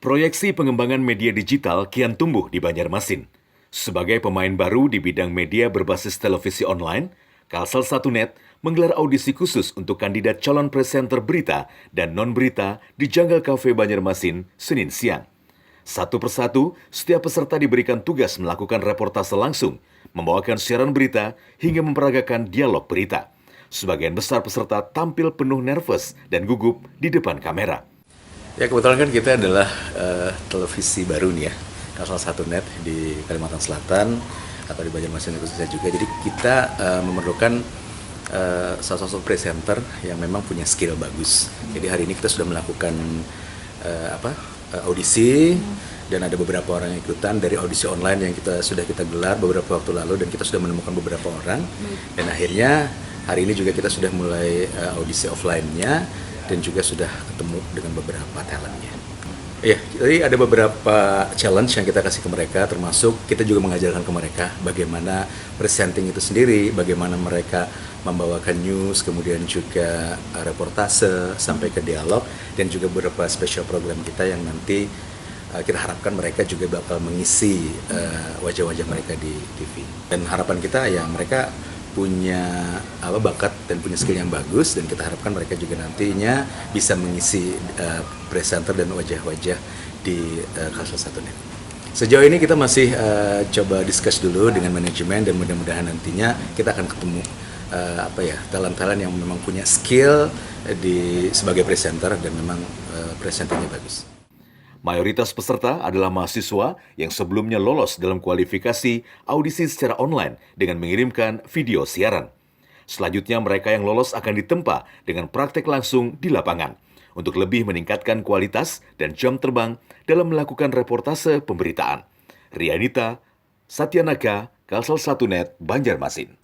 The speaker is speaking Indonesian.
Proyeksi pengembangan media digital kian tumbuh di Banjarmasin. Sebagai pemain baru di bidang media berbasis televisi online, Kalsel 1net menggelar audisi khusus untuk kandidat calon presenter berita dan non-berita di Jungle Cafe Banjarmasin, Senin siang. Satu persatu, setiap peserta diberikan tugas melakukan reportase langsung, membawakan siaran berita, hingga memperagakan dialog berita. Sebagian besar peserta tampil penuh nervous dan gugup di depan kamera. Ya, kebetulan kan kita adalah televisi baru nih ya, Kalsel 1net di Kalimantan Selatan atau di Banjarmasin khususnya juga. Jadi kita memerlukan sosok presenter yang memang punya skill bagus. Jadi hari ini kita sudah melakukan audisi dan ada beberapa orang yang ikutan dari audisi online yang sudah kita gelar beberapa waktu lalu, dan kita sudah menemukan beberapa orang. Dan akhirnya hari ini juga kita sudah mulai audisi offline-nya dan juga sudah ketemu dengan beberapa talentnya. Ya, jadi ada beberapa challenge yang kita kasih ke mereka, termasuk kita juga mengajarkan ke mereka bagaimana presenting itu sendiri, bagaimana mereka membawakan news, kemudian juga reportase, sampai ke dialog, dan juga beberapa special program kita yang nanti kita harapkan mereka juga bakal mengisi wajah-wajah mereka di TV. Dan harapan kita ya mereka punya bakat dan punya skill yang bagus, dan kita harapkan mereka juga nantinya bisa mengisi presenter dan wajah-wajah di Kalsel 1net. Sejauh ini kita masih coba discuss dulu dengan manajemen, dan mudah-mudahan nantinya kita akan ketemu talent-talent yang memang punya skill sebagai presenter dan memang presentingnya bagus. Mayoritas peserta adalah mahasiswa yang sebelumnya lolos dalam kualifikasi audisi secara online dengan mengirimkan video siaran. Selanjutnya mereka yang lolos akan ditempa dengan praktek langsung di lapangan untuk lebih meningkatkan kualitas dan jam terbang dalam melakukan reportase pemberitaan. Rianita, Satyanaka, Kalsel 1net, Banjarmasin.